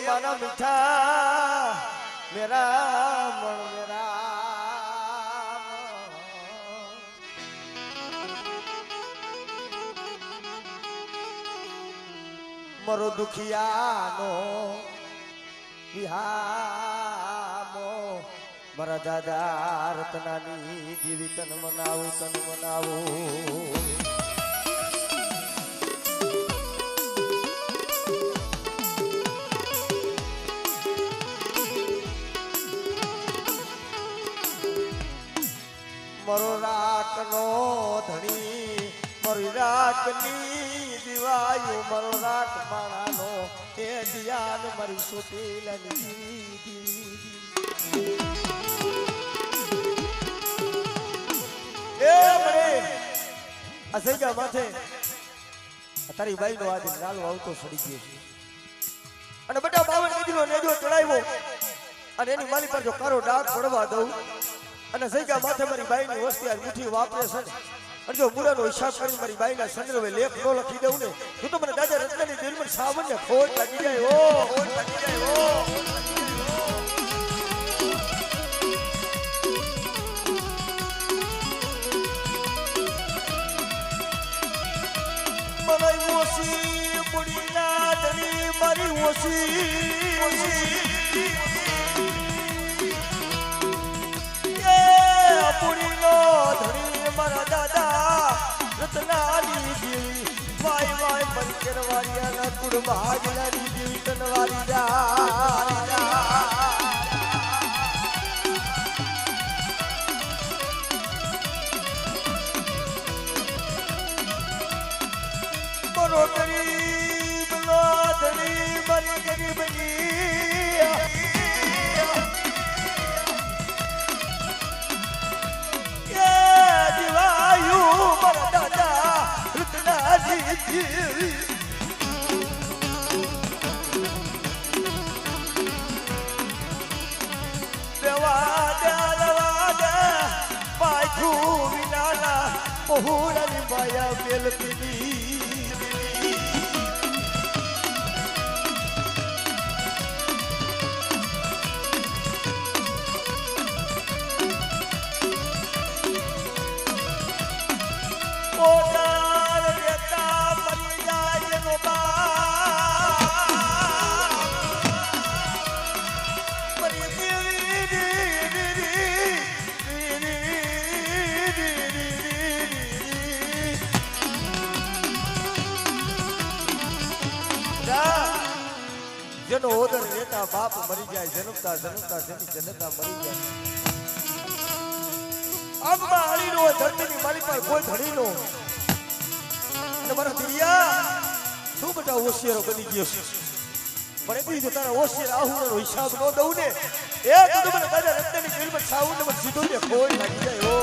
माना मीठा मेरा मन मेरा मरो दुखियानो विहामो मरा दादा रतनानी जीवी तन मनावू तन मनावू मरो रातनो धणी मरी रातनी दिवायु मरो रात माणानो ए दियान मरी सुटीलनी ए मरे असैगा माथे तारी बाई नो आज नालो आवतो સડી ગયો છે અને બટા 52 કેજીનો નેજો ચડાવ્યો અને એની માલી પર જો કારો ડાઘ પડવા દઉં અને સૈગા માથે મારી બાઈની વસ્તી આ મુઠ્ઠી વાપરે છે અને જો મુરાનો હિસાબ કરી મારી બાઈના સંદર્ભે લેખ નો લખી દઉં ને તો મને દાદા રત્નની દિલમાં સાવન્ય ખોટ લાગી જાય ઓ ખોટ લાગી જાય ઓ મનાઈ ઓસી બુડીના ધણી મારી ઓસી पुरीनो धनी मरा दादा रतनानी देवी वाई वाई बनकर वारिया ना कुड़ भागलानी देवी तनवारी दा मरो गरीब लो धनी मरी गरीबनी बहुरानी माया मेलती जनो ओदर लेता बाप मरी जाए जन्मता जन्मता जनी जनता मरी जाए अब माली नो धरती की माली पर कोई धड़ी नो ने मारा दिया तू बेटा होशियार बनी गयो पर एबी जो तारा होशियार आहुनो हिसाब नो दऊ ने ए तू મને દાદા રત્નની દિલ માં સાઉન્ડ માં સીધો ને કોઈ લાગી જાય હો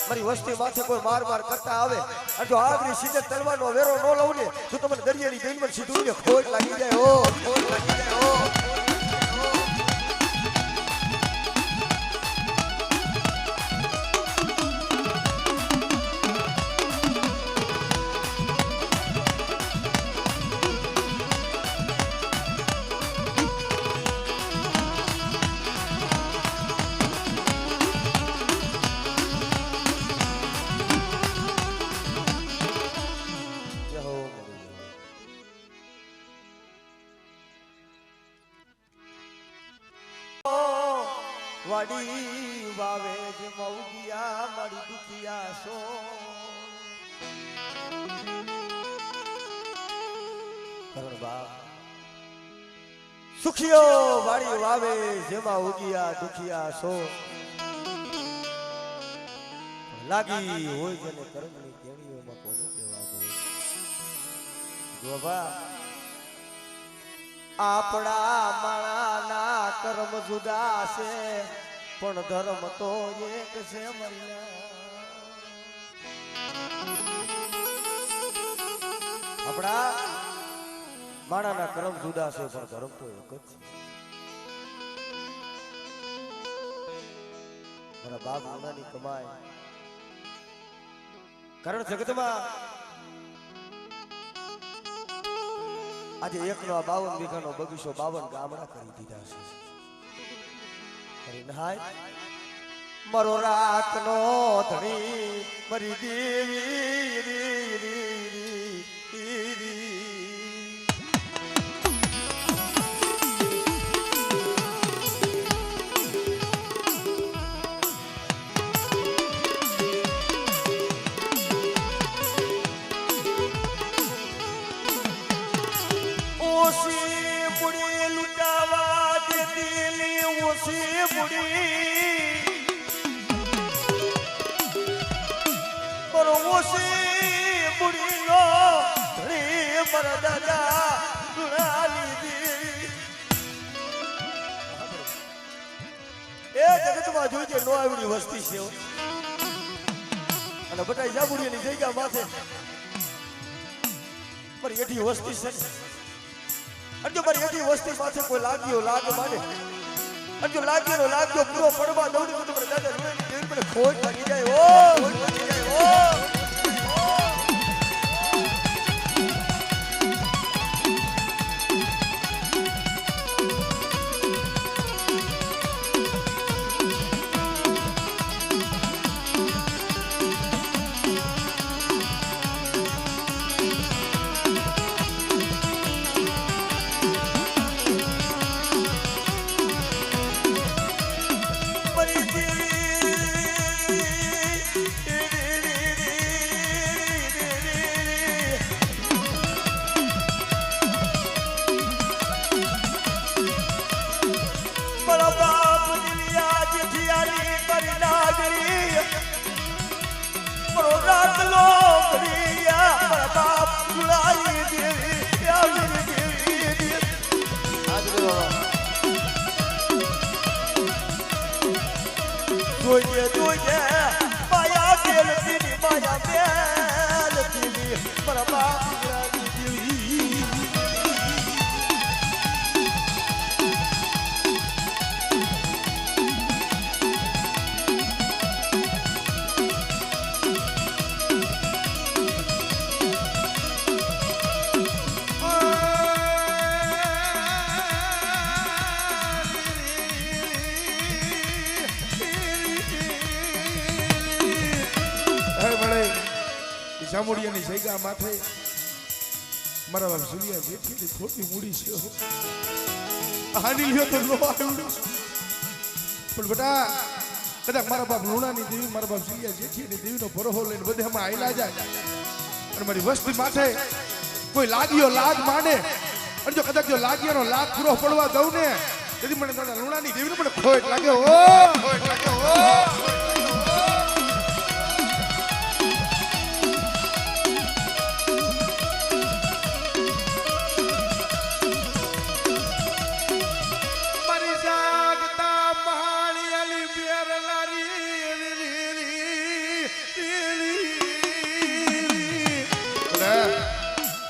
મારી વસ્તી માથે કોઈ માર માર કરતા આવે અને જો આગળ સીધે તલવાનો વેરો ન લઉં ને તો તમને દરિયાની જઈને સીધું ને ખોટ લાગી જાય હો, ખોટ લાગી જાય હો. વાડી વાવે જ મૌગિયા મારી દુખિયા સો કરણ બાપ સુખિયો વાડી વાવે જેમાં ઉગિયા દુખિયા સો લાગી હોય જેને કર્મની કેણીઓમાં કોને કહેવા દો જો બા આપણા માણાના કર્મ જુદા છે પણ ધર્મ તો એક છે મરિયા આપણા માણાના કર્મ જુદા છે પણ ધર્મ તો એક જ છે મારા બાપ નાની કમાય કારણ જગતમાં આજે એકનો 52 વીઘાનો બગીચો 52 ગામડા કરી દીધા છે હરિનાય મારો રાખનો ધણી મરી દેવી જોઈ નો આવડી વસ્તી છે અને બટાઈ જાબુડીની જગ્યા માથે મારી એઠી વસ્તી છે અને જો મારી એઠી વસ્તી માથે કોઈ લાગ્યો લાગ માને અને જો લાગ્યો પૂરો પડવા દઉં તો તમારે દાદા રૂની દેવી મને ખોટ લાગી જાય ઓ ખોટ લાગી જાય ઓ જામુડિયાની જગ્યા માથે મારા બાપ સુલિયા જેટલી ખોટી મૂડી છે હાની લ્યો તો નો આવડ્યું પણ બેટા કદાચ મારા બાપ લુણાની દેવી મારા બાપ સુલિયા જેઠીની દેવીનો ભરોહો લઈને બધામાં આયલા જાય અને મારી વસ્તી માથે કોઈ લાગ્યો લાગ માને અને જો કદાચ જો લાગ્યાનો લાગ પૂરો પડવા દઉં ને તેથી મને દાદા લુણાની દેવીને મને ખોટ લાગ્યો ઓ ખોટ લાગ્યો ઓ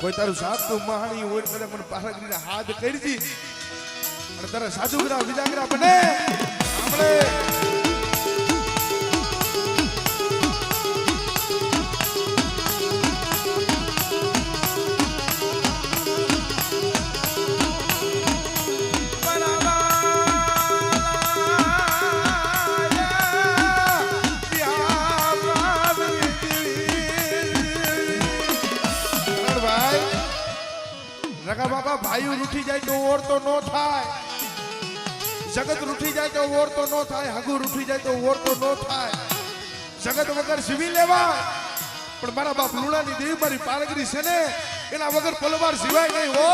કોઈ તારું સાતું મહાણી હોય કદાચ મને પારગરીના હાથ કરજી અને તારા સાધુગરા વિદાગરા બને આપણે બાબા ભાઈઓ રૂઠી જાય તો ઓર તો નો થાય જગત રૂઠી જાય તો ઓર તો નો થાય હગુ રૂઠી જાય તો ઓર તો નો થાય જગત વગર જીવી લેવા પણ મારા બાપ લુણાની દેવી મારી પારગરી છે ને એના વગર પલવાર જીવાય નહીં હો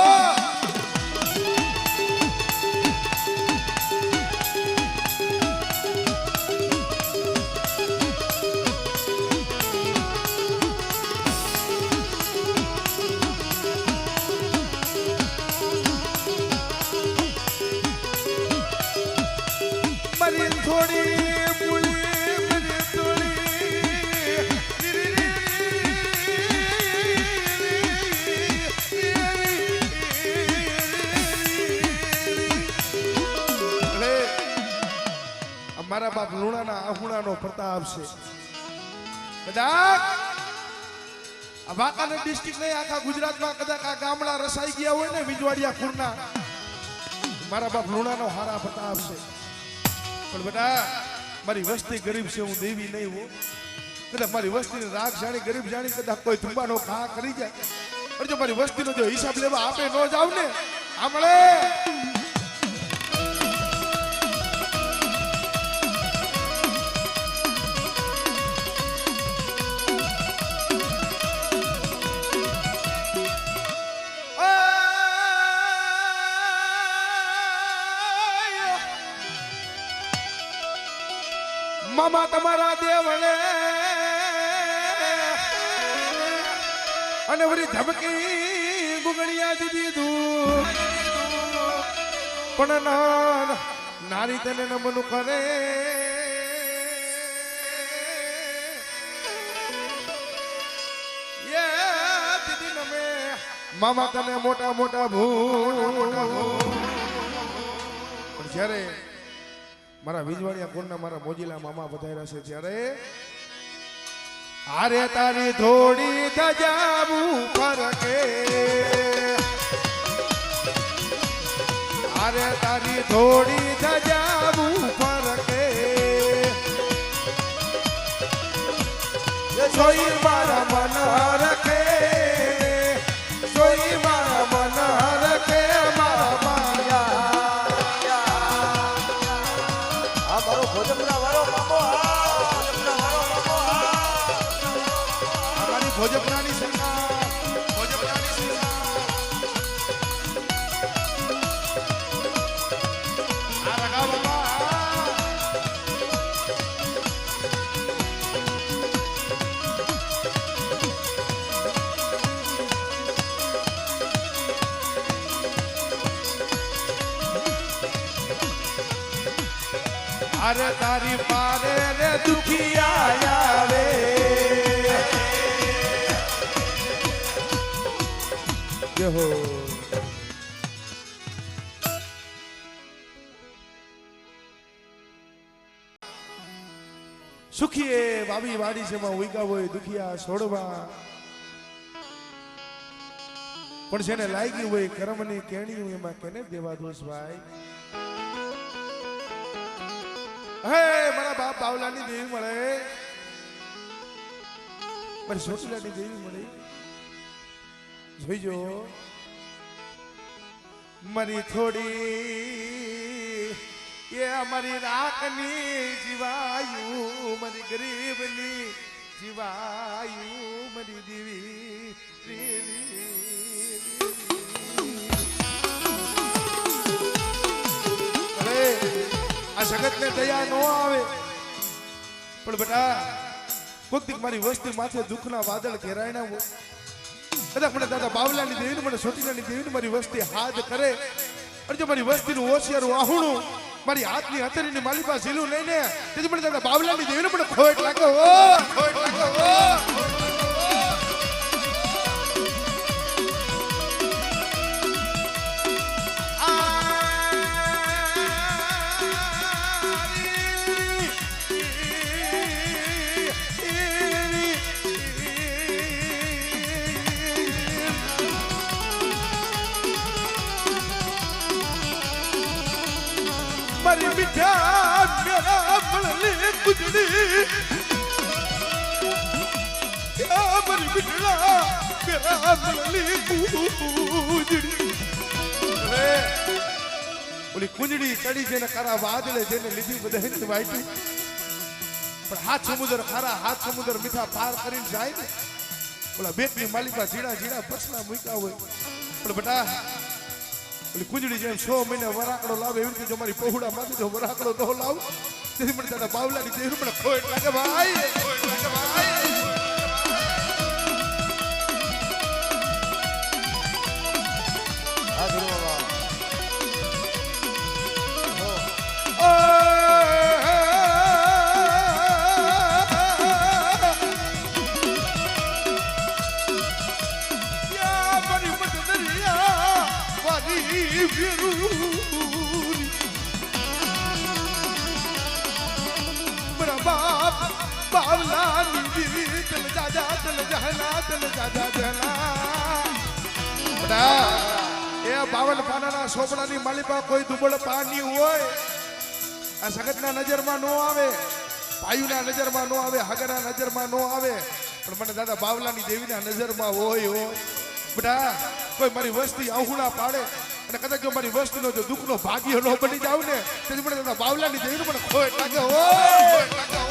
મારા બાપ લુણાના આહુણાનો પ્રતાપ છે કદાચ આ વાંકાનેર ડિસ્ટ્રિક્ટ નહીં આખા ગુજરાતમાં કદાચ આ ગામડા રસાઈ ગયા હોય ને વિજવાડિયા ખુરના મારા બાપ લુણાનો હારા પ્રતાપ છે પણ બેટા મારી વસ્તી ગરીબ છે હું દેવી નહીં હો કદાચ મારી વસ્તીને રાગ જાણી ગરીબ જાણી કદાચ કોઈ ધુંબાનો ઘા કરી જાય પણ જો મારી વસ્તીનો જો હિસાબ લેવા આપે ન જાવ ને આમળે મામા તમારા દેવળે અને વળી ધમકી ગુગણિયા દીધું પણ નારી તને નમનું કરે દીદી નમે મામા તને મોટા મોટા પણ જ્યારે મારા વિજવાડિયા કુળના મારા મોજીલા મામા બધાયરા છે ત્યારે આરે તારી થોડી ધજાવું ફરકે આરે તારી થોડી ધજાવું ફરકે સોઈ મારા મન રખે સોઈ મારા મન રખે મારા ભોજપરાની સરકાર ભોજપરાની સરકાર આ રગા બાબા અરે તારી પારે રે દુખિયા આવે હો સુખીએ વાવી વાડી છે માં ઉઈગા હોય દુખિયા છોડવા પણ જેને લાગી હોય કર્મની કેણી એમાં કેને દેવા દોષ ભાઈ હે મારા બાપ બાવલાની દેવી મળે મારી સોચલાની દેવી મળે જોઈજો મારી થોડી એ અમારી રાખની જીવાયું મારી ગરીબની જીવાયું મારી દેવી અરે આ જગતને દયા ન આવે પણ બેટા કોઈક દીક મારી વસ્તી માથે દુઃખના વાદળ ઘેરાયના હોય કદાચ મને દાદા બાવલાની દેવીને મને સોટીલાની દેવીને મારી વસ્તી હાથ કરે અને જો મારી વસ્તીનું હોશિયારું આહુણું મારી હાથની હથેળીની માલી પાસે ઝીલું લઈને તેથી મને દાદા બાવલાની દેવીને મને ખોટ લાગે કુજડી ક્યાં મારી બિટલા મેરા મલલી કુજડી ઓલી કુંજડી ચડી જેને ખરા વાદળે જેને લીધી બધાની વાઈટી પણ હાથ સમુદ્ર ખરા હાથ સમુદ્ર મીઠા પાર કરીને જાય ને ઓલા બેટની માલિકા ઝીણા ઝીણા પછલા મૂક્યા હોય પણ બેટા ઓલી કુંજડી જેમ 100 મહિને વરાકડો લાવે એવી રીતે જો મારી પહોળા માંથી જો વરાકડો ન લાવ તેથી મને દાદા બાવલાની દેવી મને ખોટ લાગે ભાઈ ખોટ લાગે ભાઈ આ ધીરવા બાવન પાનાના સોપડાની માલિકા કોઈ દુબળ પાણી હોય આ સગતના નજરમાં નો આવે ભાઈના નજરમાં નો આવે હગના નજરમાં નો આવે પણ મને દાદા બાવલાની દેવીના નજરમાં હોય બેટા કોઈ મારી વસ્તી આહુડા પાડે અને કદાચ જો મારી વસ્તીનો જો દુઃખનો ભાગ્ય નો બની જાવ ને તેથી મને દાદા બાવલાની દેવીને મને ખોટ લાગે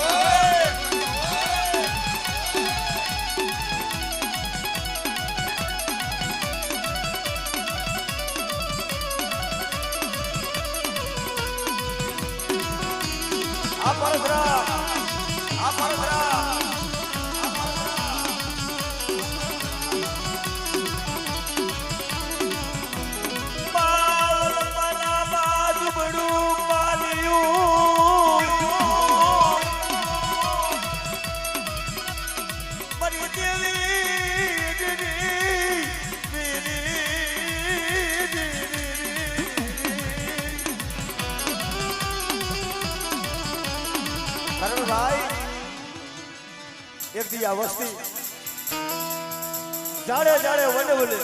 એક દી આ વસ્તી જાડે જાડે વડે વડે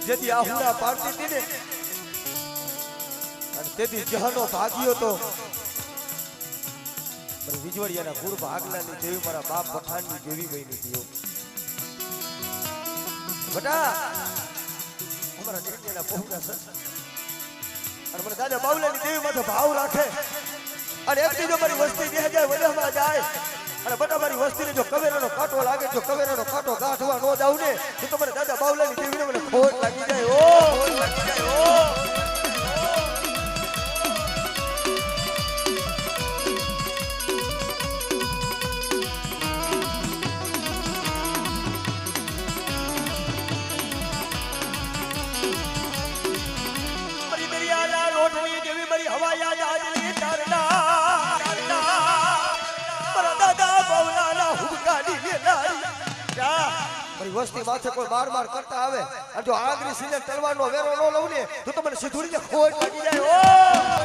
જેથી આહુડા પાડતી હતી ને અને તેથી જહાનો ભાગ્યો તો વિજવડિયાના ગુરુ ભાગલાની દેવી મારા બાપ પઠાણની દેવી બની હતી બટા અમારા દેવીના પહોંચા સર અને મને દાદા બાવલાની દેવી માથે ભાવ રાખે અને એક દી જો મારી વસ્તી બે જાય વડમાં જાય અને બટા મારી વસ્તીને જો કવેરાનો કાંટો લાગે જો કવેરાનો કાંટો ગાંઠવા નો જાવ ને તો મને દાદા બાવલાની દેવીને મને ખોટ લાગી જાય ખોટ લાગી જાય મારી દરિયાના રોટની દેવી મારી હવાયા જાજની તારના મારી વસ્તી માથે કોઈ માર કરતા આવે અને જો આગરી સીને તલવારનો વેરો ન લઉં ને તો મને સીધુડીને ખોટ લાગી જાય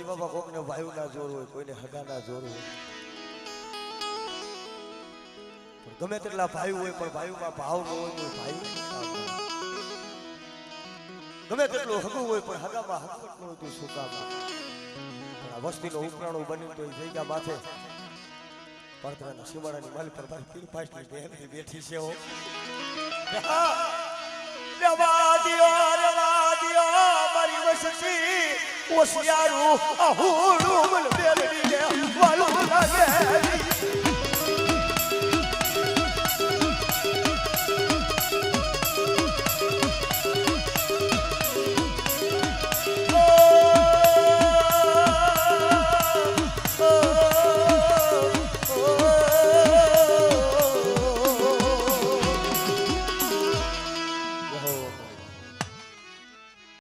બાબા કોકને વાયુ ના જોર હોય કોઈને હગા ના જોર હોય ગમે તેટલા ભાઈ હોય પણ ભાઈમાં ભાવ ન હોય તો ભાઈ ગમે તેટલું હગું હોય પણ હગામાં હકવટ ન હોય તો સુકામાં પણ આ વસ્તીનો ઉપરાણો બન્યું તો એ જગ્યા માથે પડતરાના સીમાડાની માલી પર મારી પીર પાસની બહેન બેઠી છે હો મારી વસ્તી ઓસિયારું અહુડું બેલડી વાલું લાગે